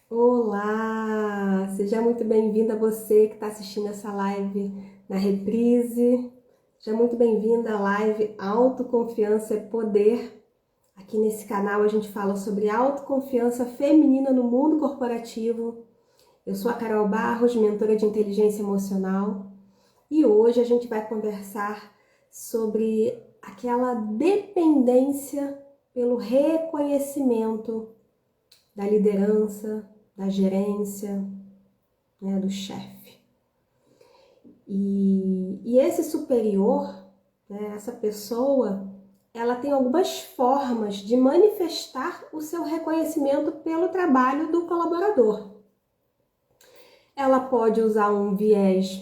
Olá! Seja muito bem-vinda você que está assistindo essa live na reprise. Seja muito bem-vinda à live Autoconfiança é Poder. Aqui nesse canal a gente fala sobre autoconfiança feminina no mundo corporativo. Eu sou a Carol Barros, mentora de inteligência emocional, e hoje a gente vai conversar sobre aquela dependência pelo reconhecimento da liderança, da gerência, né, do chefe. E esse superior, né, essa pessoa, ela tem algumas formas de manifestar o seu reconhecimento pelo trabalho do colaborador. Ela pode usar um viés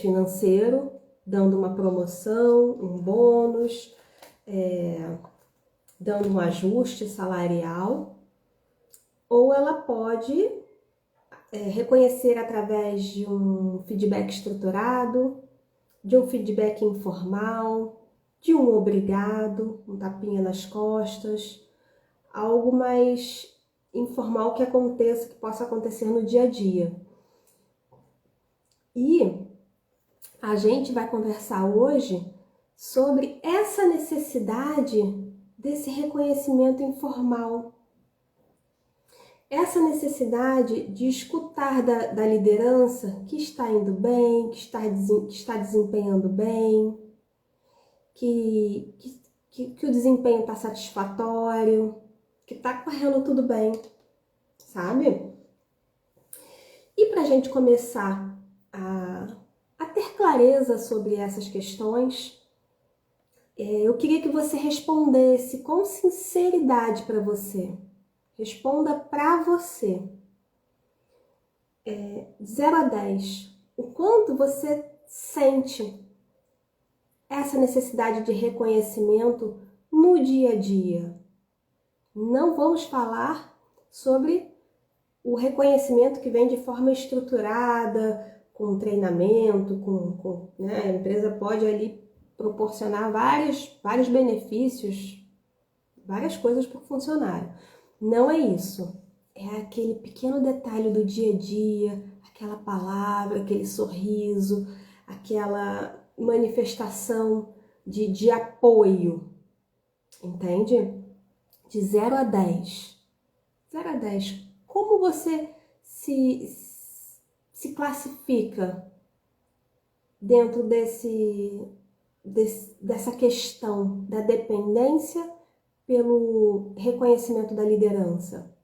financeiro, dando uma promoção, um bônus, dando um ajuste salarial, ou ela pode reconhecer através de um feedback estruturado, de um feedback informal, de um obrigado, um tapinha nas costas, algo mais informal que possa acontecer no dia a dia. E a gente vai conversar hoje sobre essa necessidade desse reconhecimento informal. Essa necessidade de escutar da liderança que está indo bem, que está desempenhando bem, que o desempenho está satisfatório, que está correndo tudo bem, sabe? E para a gente começar a ter clareza sobre essas questões, eu queria que você respondesse com sinceridade para você. Responda para você. De 0 a 10, o quanto você sente essa necessidade de reconhecimento no dia a dia. Não vamos falar sobre o reconhecimento que vem de forma estruturada, com treinamento, né? A empresa pode ali proporcionar vários benefícios, várias coisas para o funcionário. Não é isso. É aquele pequeno detalhe do dia a dia, aquela palavra, aquele sorriso, aquela manifestação de apoio, entende? De 0 a 10. 0 a 10, como você se classifica dentro dessa questão da dependência pelo reconhecimento da liderança?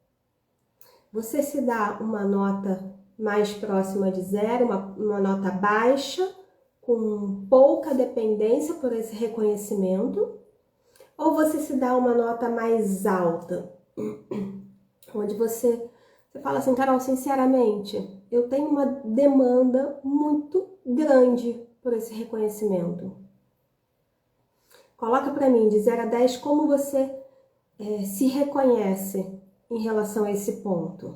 Você se dá uma nota mais próxima de 0, uma nota baixa, com pouca dependência por esse reconhecimento, ou você se dá uma nota mais alta, onde você fala assim, Carol, sinceramente, eu tenho uma demanda muito grande por esse reconhecimento. Coloca para mim, de 0 a 10, como você se reconhece em relação a esse ponto.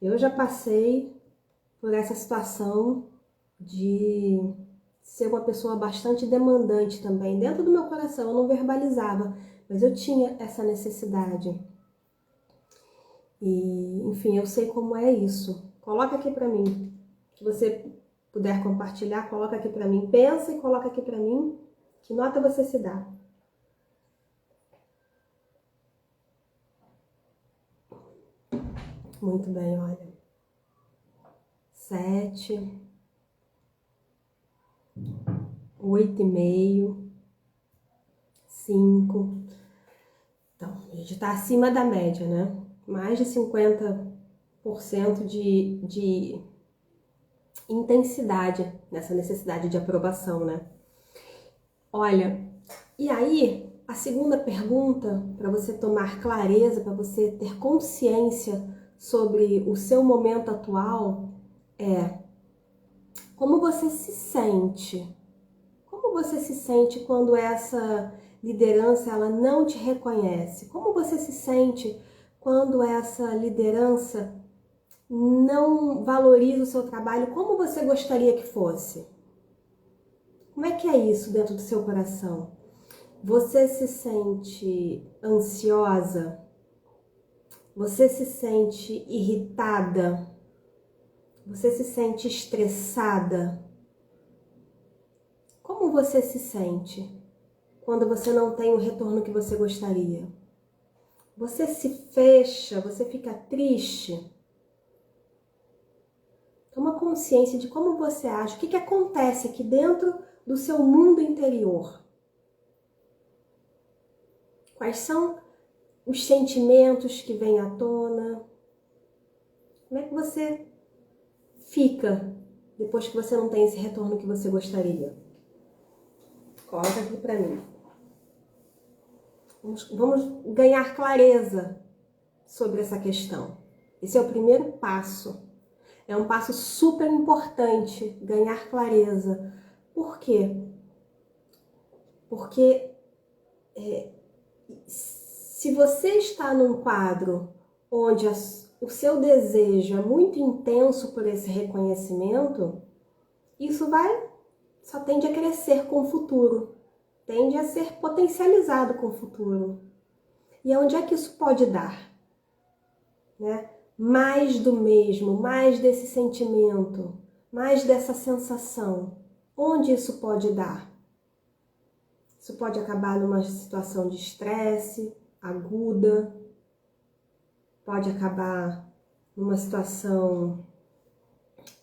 Eu já passei por essa situação de ser uma pessoa bastante demandante também. Dentro do meu coração, eu não verbalizava, mas eu tinha essa necessidade. E, enfim, eu sei como é isso. Coloca aqui pra mim. Se você puder compartilhar, coloca aqui pra mim. Pensa e coloca aqui pra mim. Que nota você se dá? Muito bem, olha. 7, 8,5, 5. Então, a gente tá acima da média, né? Mais de 50% de intensidade nessa necessidade de aprovação, né? Olha, e aí a segunda pergunta, para você tomar clareza, para você ter consciência sobre o seu momento atual, é: como você se sente? Como você se sente quando essa liderança ela não te reconhece? Como você se sente quando essa liderança não valoriza o seu trabalho como você gostaria que fosse? Como é que é isso dentro do seu coração? Você se sente ansiosa? Você se sente irritada? Você se sente estressada? Como você se sente quando você não tem o retorno que você gostaria? Você se fecha, você fica triste? Toma consciência de como você age, o que acontece aqui dentro do seu mundo interior. Quais são os sentimentos que vêm à tona? Como é que você fica depois que você não tem esse retorno que você gostaria? Coloca aqui para mim. Vamos ganhar clareza sobre essa questão. Esse é o primeiro passo. É um passo super importante, ganhar clareza. Por quê? Porque se você está num quadro onde o seu desejo é muito intenso por esse reconhecimento, isso só tende a crescer com o futuro, tende a ser potencializado com o futuro. E aonde é que isso pode dar? Né? Mais do mesmo, mais desse sentimento, mais dessa sensação. Onde isso pode dar? Isso pode acabar numa situação de estresse aguda, pode acabar numa situação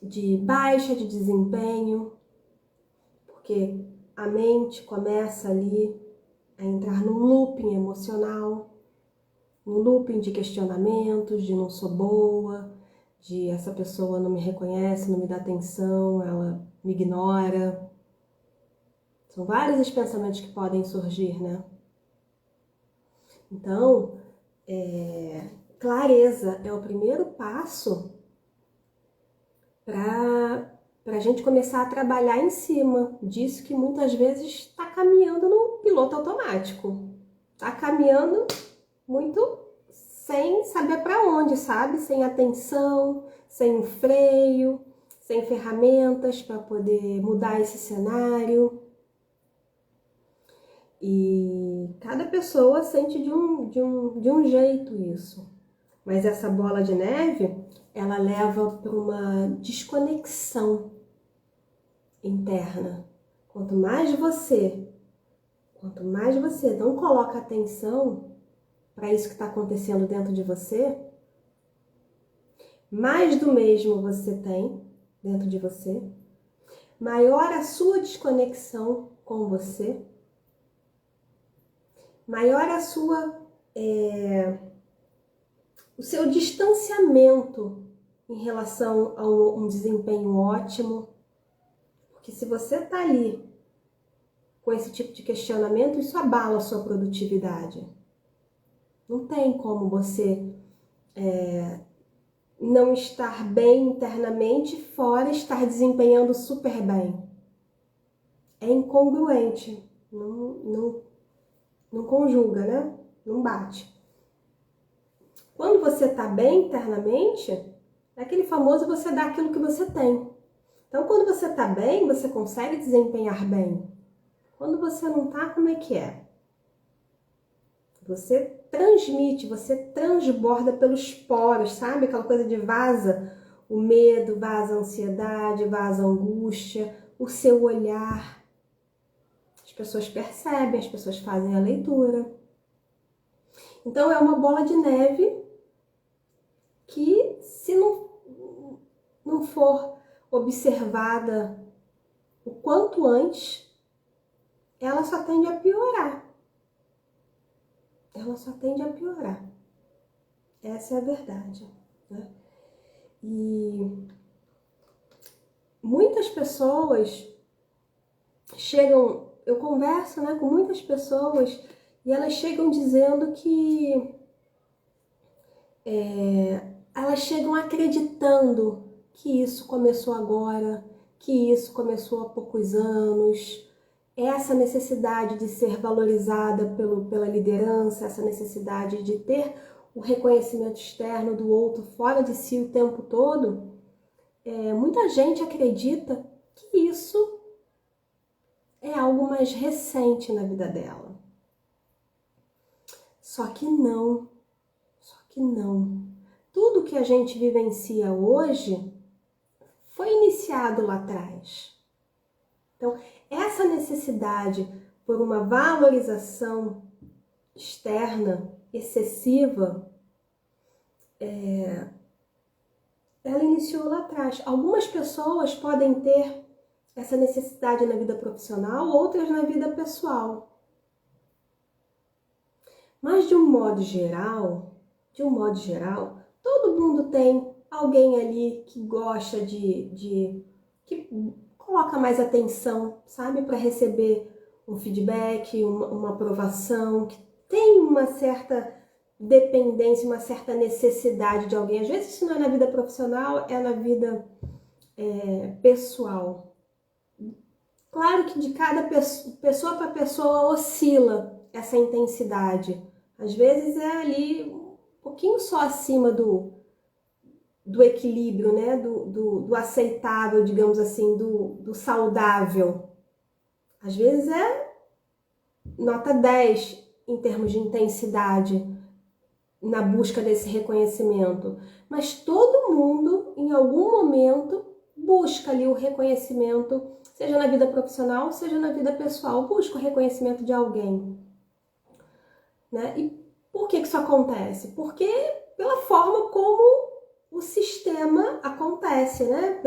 de baixa de desempenho, porque a mente começa ali a entrar num looping emocional, num looping de questionamentos, de não sou boa, de essa pessoa não me reconhece, não me dá atenção, ela me ignora. São vários os pensamentos que podem surgir, né? Então, clareza é o primeiro passo para a gente começar a trabalhar em cima disso que muitas vezes está caminhando no piloto automático. Está caminhando muito sem saber para onde, sabe? Sem atenção, sem um freio, sem ferramentas para poder mudar esse cenário. E cada pessoa sente de um jeito isso. Mas essa bola de neve, ela leva para uma desconexão interna. Quanto mais você não coloca atenção para isso que está acontecendo dentro de você, mais do mesmo você tem dentro de você, maior a sua desconexão com você, maior o seu distanciamento em relação a um desempenho ótimo. Porque se você está ali com esse tipo de questionamento, isso abala a sua produtividade. Não tem como você não estar bem internamente, fora estar desempenhando super bem. É incongruente, não conjuga, né? Não bate. Quando você está bem internamente, é aquele famoso você dá aquilo que você tem. Então, quando você está bem, você consegue desempenhar bem. Quando você não está, como é que é? Você transmite, você transborda pelos poros, sabe? Aquela coisa de vaza o medo, vaza a ansiedade, vaza a angústia, o seu olhar. As pessoas percebem, as pessoas fazem a leitura. Então, é uma bola de neve que, se não for observada o quanto antes, ela só tende a piorar. Ela só tende a piorar. Essa é a verdade, né? E muitas pessoas chegam, eu converso, né, com muitas pessoas e elas chegam dizendo que elas chegam acreditando que isso começou agora, que isso começou há poucos anos. Essa necessidade de ser valorizada pela liderança, essa necessidade de ter o reconhecimento externo do outro fora de si o tempo todo, muita gente acredita que isso é algo mais recente na vida dela. Só que não. que não. Tudo que a gente vivencia hoje foi iniciado lá atrás. Então, essa necessidade por uma valorização externa excessiva, ela iniciou lá atrás. Algumas pessoas podem ter essa necessidade na vida profissional, outras na vida pessoal. Mas de um modo geral, todo mundo tem alguém ali que gosta que coloca mais atenção, sabe, para receber um feedback, uma aprovação, que tem uma certa dependência, uma certa necessidade de alguém. Às vezes isso não é na vida profissional, é na vida pessoal. Claro que de cada pessoa para pessoa oscila essa intensidade. Às vezes é ali um pouquinho só acima do equilíbrio, né? Do aceitável, digamos assim, do saudável. Às vezes é nota 10 em termos de intensidade na busca desse reconhecimento. Mas todo mundo, em algum momento, busca ali o reconhecimento, seja na vida profissional, seja na vida pessoal, busca o reconhecimento de alguém. Né? E por que isso acontece? Porque pela forma como o sistema acontece, né?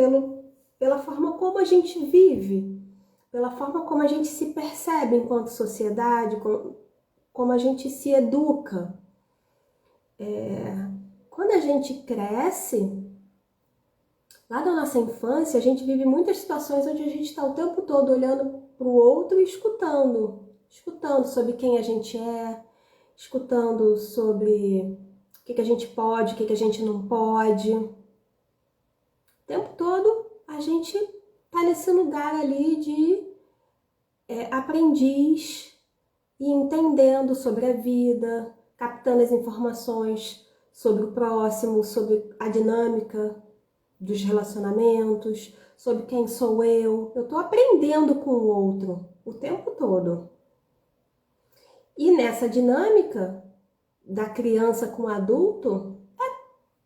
Pela forma como a gente vive, pela forma como a gente se percebe enquanto sociedade, como a gente se educa. Quando a gente cresce, lá na nossa infância, a gente vive muitas situações onde a gente está o tempo todo olhando para o outro e escutando sobre quem a gente é, escutando sobre o que a gente pode, o que a gente não pode. O tempo todo a gente está nesse lugar ali de aprendiz e entendendo sobre a vida, captando as informações sobre o próximo, sobre a dinâmica dos relacionamentos, sobre quem sou eu. Eu estou aprendendo com o outro o tempo todo. E nessa dinâmica da criança com o adulto,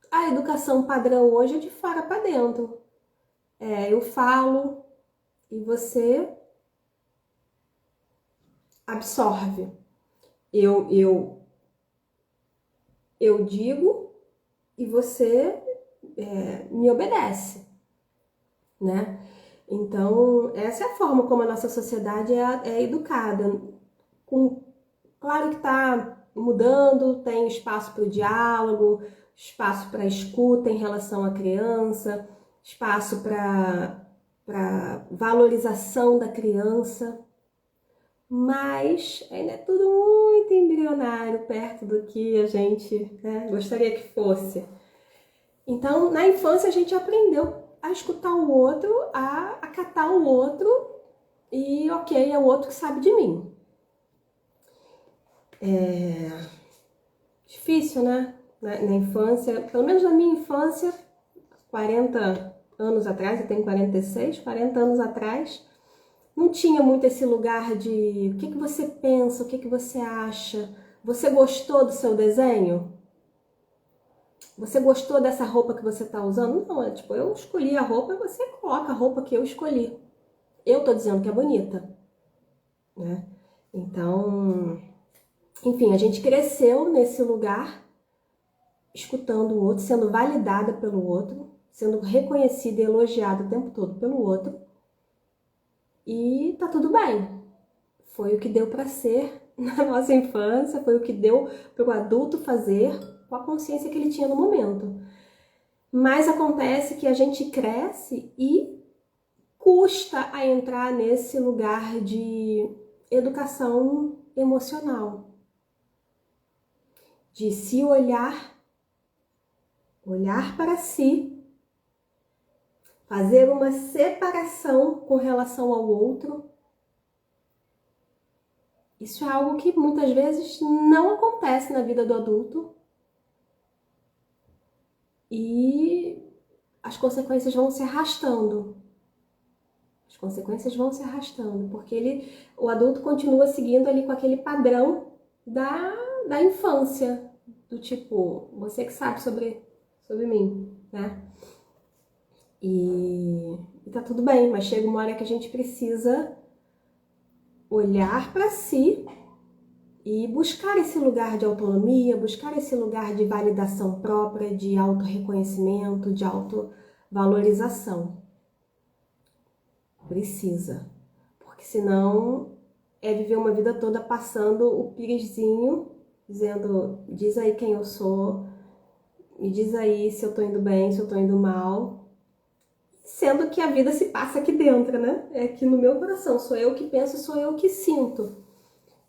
a educação padrão hoje é de fora para dentro. Eu falo e você absorve. Eu digo e você me obedece, né? Então, essa é a forma como a nossa sociedade é educada. Claro que está mudando, tem espaço para o diálogo, espaço para escuta em relação à criança, espaço para valorização da criança, mas ainda é tudo muito embrionário perto do que a gente gostaria que fosse. Então, na infância, a gente aprendeu a escutar o outro, a acatar o outro e, ok, é o outro que sabe de mim. Difícil, né? Na infância, pelo menos na minha infância, 40 anos atrás, eu tenho 46, 40 anos atrás, não tinha muito esse lugar de o que você pensa, o que você acha. Você gostou do seu desenho? Você gostou dessa roupa que você está usando? Não, eu escolhi a roupa e você coloca a roupa que eu escolhi. Eu tô dizendo que é bonita, né? Então, enfim, a gente cresceu nesse lugar, escutando o outro, sendo validada pelo outro, sendo reconhecida e elogiada o tempo todo pelo outro. E tá tudo bem. Foi o que deu para ser na nossa infância, foi o que deu para o adulto fazer com a consciência que ele tinha no momento. Mas acontece que a gente cresce e custa a entrar nesse lugar de educação emocional, de se olhar para si, fazer uma separação com relação ao outro. Isso é algo que muitas vezes não acontece na vida do adulto e as consequências vão se arrastando. As consequências vão se arrastando, porque o adulto continua seguindo ali com aquele padrão da infância, do tipo, você que sabe sobre mim, né? E tá tudo bem, mas chega uma hora que a gente precisa olhar para si e buscar esse lugar de autonomia, buscar esse lugar de validação própria, de autorreconhecimento, de autovalorização. Precisa. Porque senão é viver uma vida toda passando o pirezinho, dizendo, diz aí quem eu sou, me diz aí se eu tô indo bem, se eu tô indo mal. Sendo que a vida se passa aqui dentro, né? É aqui no meu coração, sou eu que penso, sou eu que sinto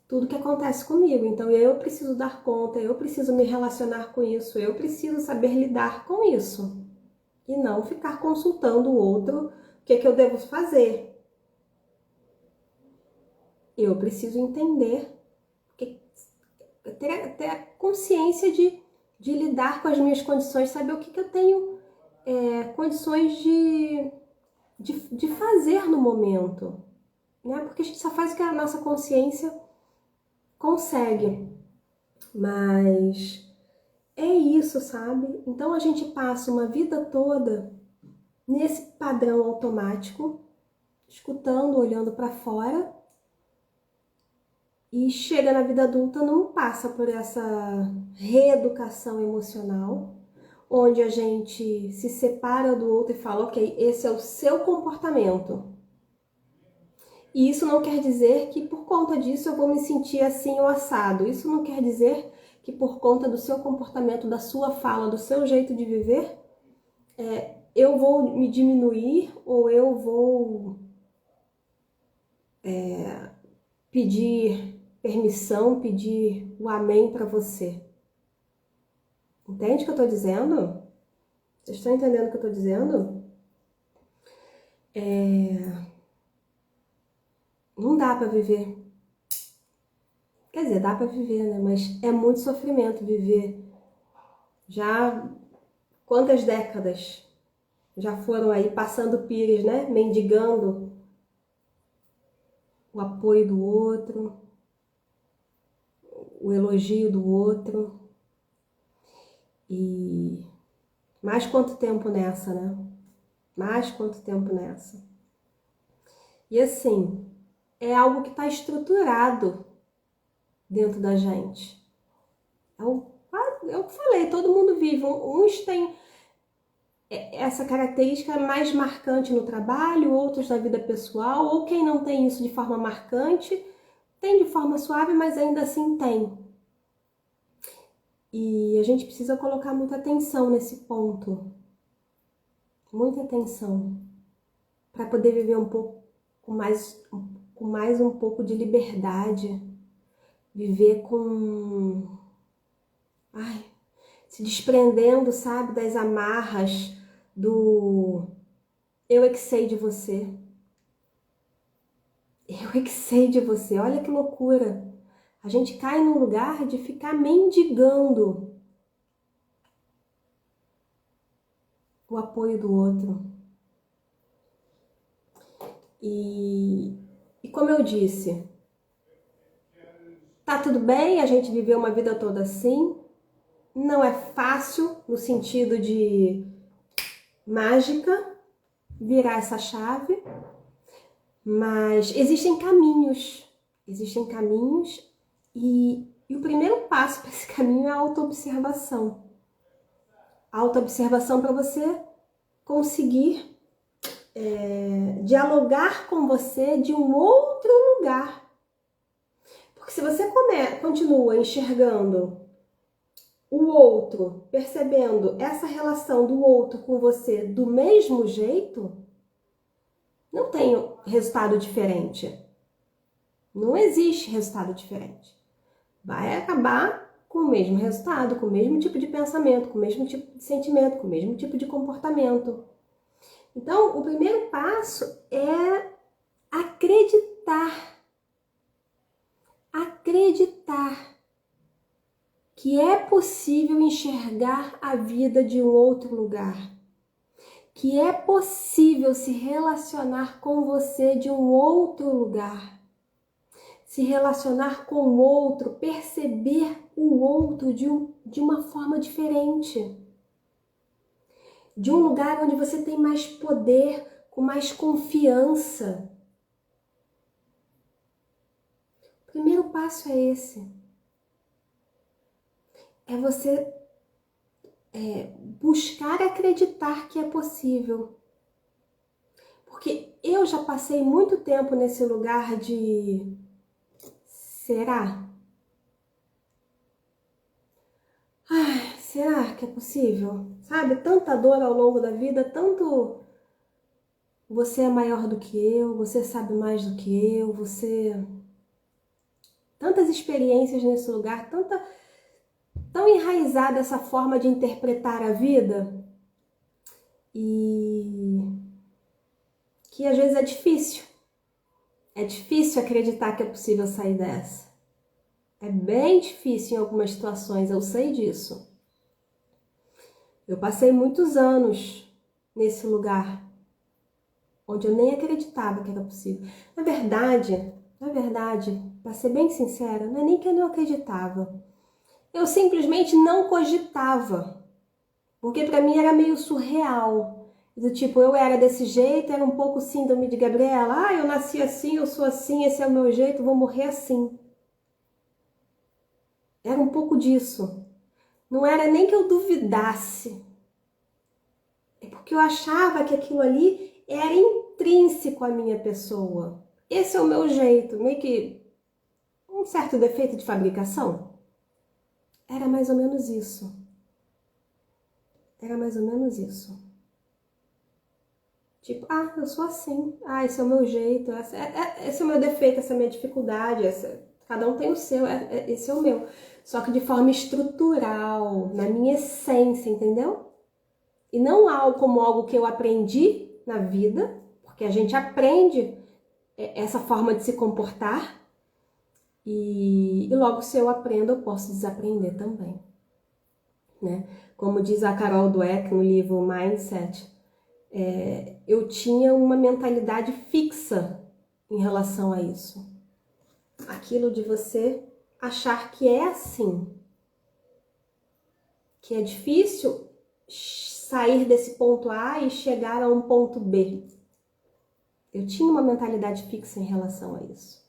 tudo que acontece comigo. Então eu preciso dar conta, eu preciso me relacionar com isso, eu preciso saber lidar com isso. E não ficar consultando o outro o que é que eu devo fazer. Eu preciso entender, ter a consciência de lidar com as minhas condições, saber o que eu tenho condições de fazer no momento. Né? Porque a gente só faz o que a nossa consciência consegue. Mas é isso, sabe? Então a gente passa uma vida toda nesse padrão automático, escutando, olhando para fora, e chega na vida adulta, não passa por essa reeducação emocional, onde a gente se separa do outro e fala, ok, esse é o seu comportamento. E isso não quer dizer que por conta disso eu vou me sentir assim ou assado. Isso não quer dizer que por conta do seu comportamento, da sua fala, do seu jeito de viver, eu vou me diminuir ou eu vou pedir permissão, pedir o amém para você. Entende o que eu estou dizendo? Vocês estão entendendo o que eu estou dizendo? Não dá para viver. Quer dizer, dá para viver, né? Mas é muito sofrimento viver. Já quantas décadas já foram aí passando pires, né? Mendigando o apoio do outro, o elogio do outro. E mais quanto tempo nessa, né? Mais quanto tempo nessa? E assim, é algo que está estruturado dentro da gente. É o que falei, todo mundo vive. Uns têm essa característica mais marcante no trabalho, outros na vida pessoal, ou quem não tem isso de forma marcante, tem de forma suave, mas ainda assim tem. E a gente precisa colocar muita atenção nesse ponto. Muita atenção. Para poder viver um pouco com mais um pouco de liberdade. Viver com... se desprendendo, sabe, das amarras do eu é que sei de você. Eu é que sei de você. Olha que loucura. A gente cai num lugar de ficar mendigando o apoio do outro. E como eu disse, tá tudo bem a gente viver uma vida toda assim. Não é fácil no sentido de mágica virar essa chave, mas existem caminhos e o primeiro passo para esse caminho é a autoobservação. A autoobservação para você conseguir dialogar com você de um outro lugar. Porque se você continua enxergando o outro, percebendo essa relação do outro com você do mesmo jeito, não tem resultado diferente. Não existe resultado diferente. Vai acabar com o mesmo resultado, com o mesmo tipo de pensamento, com o mesmo tipo de sentimento, com o mesmo tipo de comportamento. Então, o primeiro passo é acreditar. Acreditar que é possível enxergar a vida de um outro lugar. Que é possível se relacionar com você de um outro lugar. Se relacionar com o outro, perceber o outro de um de uma forma diferente. De um lugar onde você tem mais poder, com mais confiança. O primeiro passo é esse. É você buscar acreditar que é possível. Porque eu já passei muito tempo nesse lugar de... Será? Ai, será que é possível? Sabe, tanta dor ao longo da vida, tanto... Você é maior do que eu, você sabe mais do que eu, você... Tantas experiências nesse lugar, tão enraizada essa forma de interpretar a vida e que às vezes é difícil. É difícil acreditar que é possível sair dessa. É bem difícil em algumas situações, eu sei disso. Eu passei muitos anos nesse lugar onde eu nem acreditava que era possível. Na verdade, para ser bem sincera, não é nem que eu não acreditava. Eu simplesmente não cogitava, porque para mim era meio surreal. Do tipo, eu era desse jeito, era um pouco síndrome de Gabriela. Ah, eu nasci assim, eu sou assim, esse é o meu jeito, vou morrer assim. Era um pouco disso. Não era nem que eu duvidasse. É porque eu achava que aquilo ali era intrínseco à minha pessoa. Esse é o meu jeito, meio que um certo defeito de fabricação. Era mais ou menos isso. Era mais ou menos isso. Tipo, ah, eu sou assim. Ah, esse é o meu jeito. Esse é o meu defeito, essa é a minha dificuldade. Cada um tem o seu, esse é o meu. Só que de forma estrutural, na minha essência, entendeu? E não como algo que eu aprendi na vida, porque a gente aprende essa forma de se comportar. E logo, se eu aprendo, eu posso desaprender também. Né? Como diz a Carol Dweck no livro Mindset, eu tinha uma mentalidade fixa em relação a isso. Aquilo de você achar que é assim, que é difícil sair desse ponto A e chegar a um ponto B. Eu tinha uma mentalidade fixa em relação a isso.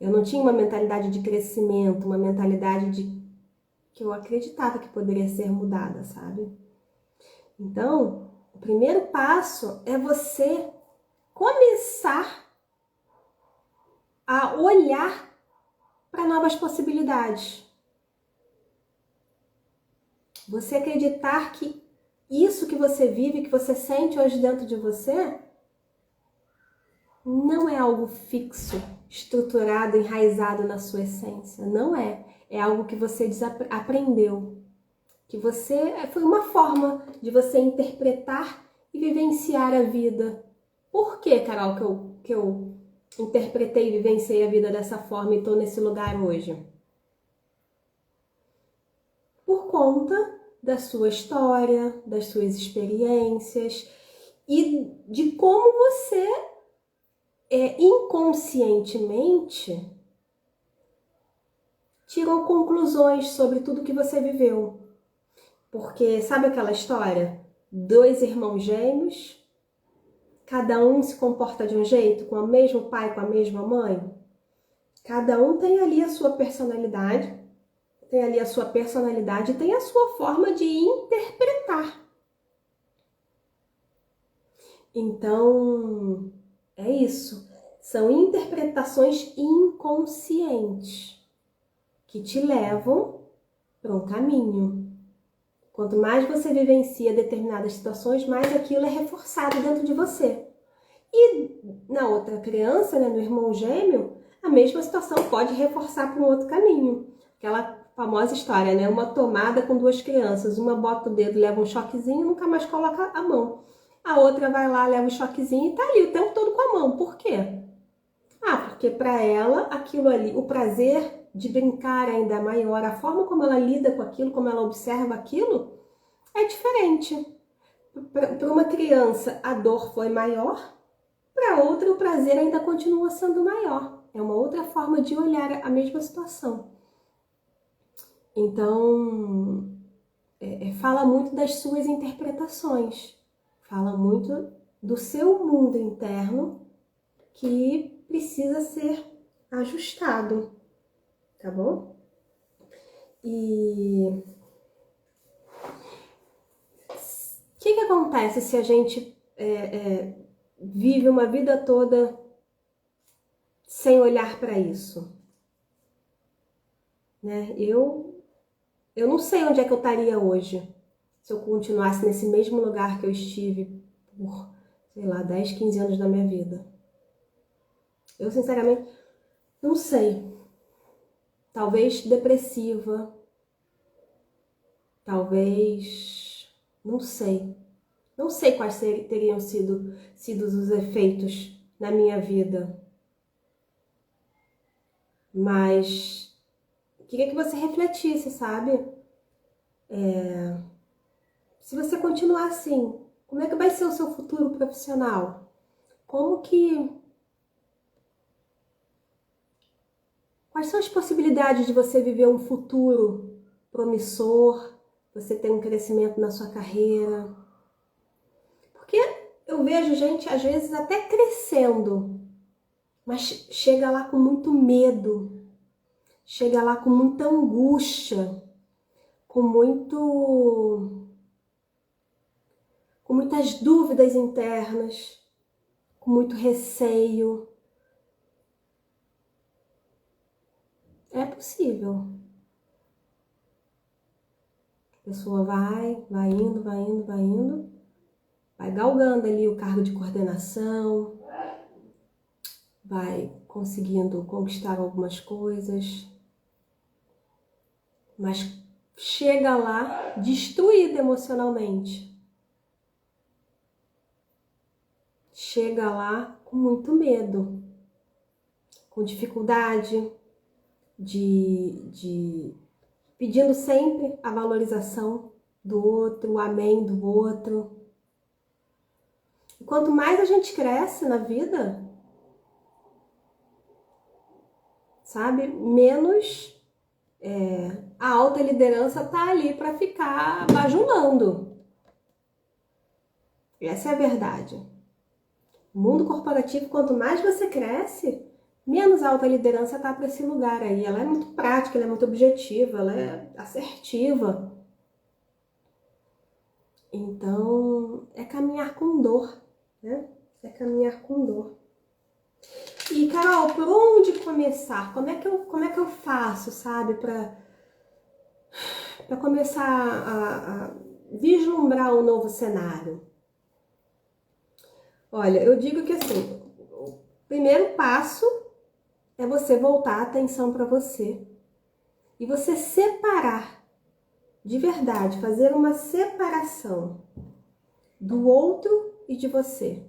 Eu não tinha uma mentalidade de crescimento, uma mentalidade que eu acreditava que poderia ser mudada, sabe? Então, o primeiro passo é você começar a olhar para novas possibilidades. Você acreditar que isso que você vive, que você sente hoje dentro de você, não é algo fixo, estruturado, enraizado na sua essência. Não é. É algo que você aprendeu. Que foi uma forma de você interpretar e vivenciar a vida. Por que, Carol, que eu interpretei e vivenciei a vida dessa forma e estou nesse lugar hoje? Por conta da sua história, das suas experiências e de como você inconscientemente tirou conclusões sobre tudo que você viveu. Porque sabe aquela história? 2 irmãos gêmeos, cada um se comporta de um jeito, com o mesmo pai, com a mesma mãe. Cada um tem ali a sua personalidade, e tem a sua forma de interpretar. Então, é isso. São interpretações inconscientes que te levam para um caminho. Quanto mais você vivencia determinadas situações, mais aquilo é reforçado dentro de você. E na outra criança, né, no irmão gêmeo, a mesma situação pode reforçar para um outro caminho. Aquela famosa história, né? Uma tomada com 2 crianças. Uma bota o dedo, leva um choquezinho e nunca mais coloca a mão. A outra vai lá, leva um choquezinho e tá ali o tempo todo com a mão. Por quê? Porque para ela, aquilo ali, o prazer de brincar ainda é maior, a forma como ela lida com aquilo, como ela observa aquilo, é diferente. Para uma criança, a dor foi maior, para outra, o prazer ainda continua sendo maior. É uma outra forma de olhar a mesma situação. Então, fala muito das suas interpretações, fala muito do seu mundo interno que precisa ser ajustado, tá bom? E o que acontece se a gente vive uma vida toda sem olhar para isso? Né? Eu não sei onde é que eu estaria hoje se eu continuasse nesse mesmo lugar que eu estive por, sei lá, 10, 15 anos da minha vida. Eu, sinceramente, não sei. Talvez depressiva, talvez, não sei. Não sei quais teriam sido os efeitos na minha vida. Mas queria que você refletisse, sabe? Se você continuar assim, como é que vai ser o seu futuro profissional? Quais são as possibilidades de você viver um futuro promissor, você ter um crescimento na sua carreira? Porque eu vejo gente, às vezes, até crescendo, mas chega lá com muito medo, chega lá com muita angústia, com muitas dúvidas internas, com muito receio. É possível. A pessoa vai indo, vai galgando ali o cargo de coordenação, vai conseguindo conquistar algumas coisas, mas chega lá destruída emocionalmente. Chega lá com muito medo, com dificuldade pedindo sempre a valorização do outro, o amém do outro. E quanto mais a gente cresce na vida, sabe, menos a alta liderança tá ali para ficar bajulando. Essa é a verdade. O mundo corporativo, quanto mais você cresce, menos a alta liderança tá para esse lugar aí. Ela é muito prática, ela é muito objetiva, ela é assertiva. Então, é caminhar com dor, né? É caminhar com dor. E, Carol, por onde começar? Como é que eu faço, sabe, para começar a vislumbrar um novo cenário? Olha, eu digo que assim, o primeiro passo é você voltar a atenção para você e você separar, de verdade, fazer uma separação do outro e de você.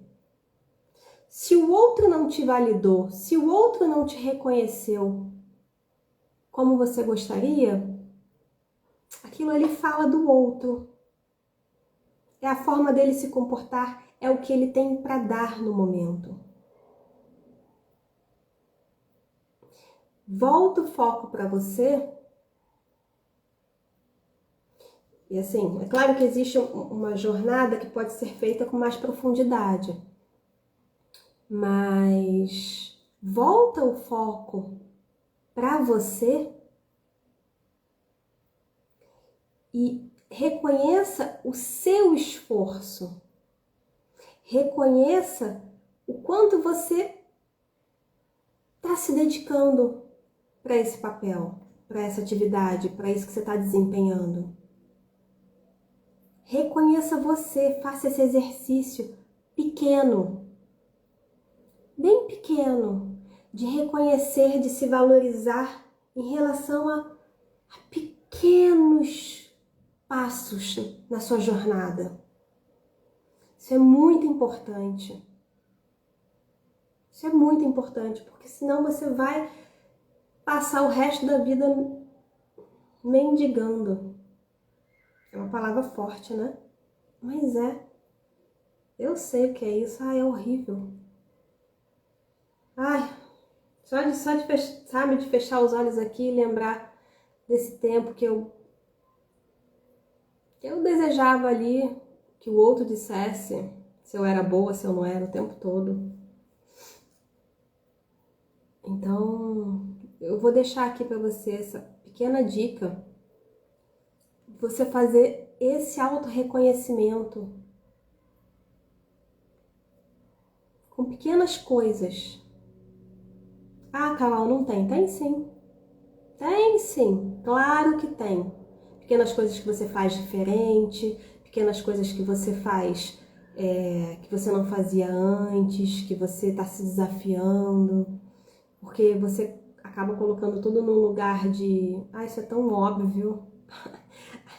Se o outro não te validou, se o outro não te reconheceu como você gostaria, aquilo ali fala do outro. É a forma dele se comportar, é o que ele tem para dar no momento. Volta o foco para você. E assim, é claro que existe uma jornada que pode ser feita com mais profundidade. Mas volta o foco para você e reconheça o seu esforço. Reconheça o quanto você está se dedicando para esse papel, para essa atividade, para isso que você está desempenhando. Reconheça você, faça esse exercício pequeno, bem pequeno, de reconhecer, de se valorizar em relação a pequenos passos na sua jornada. Isso é muito importante. Isso é muito importante, porque senão você vai passar o resto da vida mendigando. É uma palavra forte, né? Mas é. Eu sei o que é isso. É horrível. Só de fechar os olhos aqui e lembrar desse tempo que eu desejava ali que o outro dissesse se eu era boa, se eu não era o tempo todo. Então, eu vou deixar aqui para você essa pequena dica, você fazer esse auto-reconhecimento com pequenas coisas. Ah, Carol, não tem? Tem sim. Tem sim, claro que tem. Pequenas coisas que você faz diferente, pequenas coisas que você faz que você não fazia antes, que você está se desafiando, porque você acaba colocando tudo num lugar de isso é tão óbvio,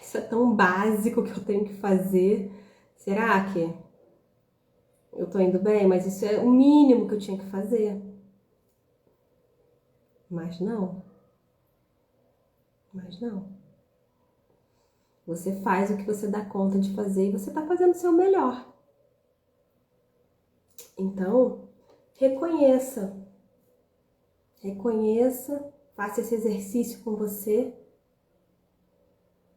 isso é tão básico que eu tenho que fazer. Será que eu tô indo bem? Mas isso é o mínimo que eu tinha que fazer. Mas não. Mas não. Você faz o que você dá conta de fazer e você está fazendo o seu melhor. Então, reconheça. Reconheça, faça esse exercício com você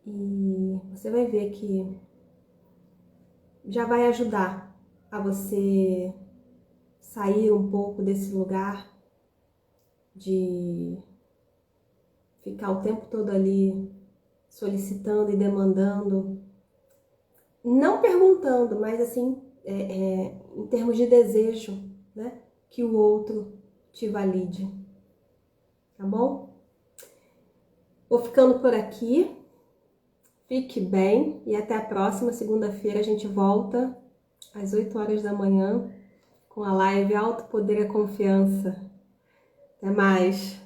e você vai ver que já vai ajudar a você sair um pouco desse lugar de ficar o tempo todo ali solicitando e demandando, não perguntando, mas assim, em termos de desejo, né? Que o outro te valide, tá bom? Vou ficando por aqui, fique bem e até a próxima segunda-feira a gente volta às 8 horas da manhã com a live Alto Poder e Confiança. Até mais!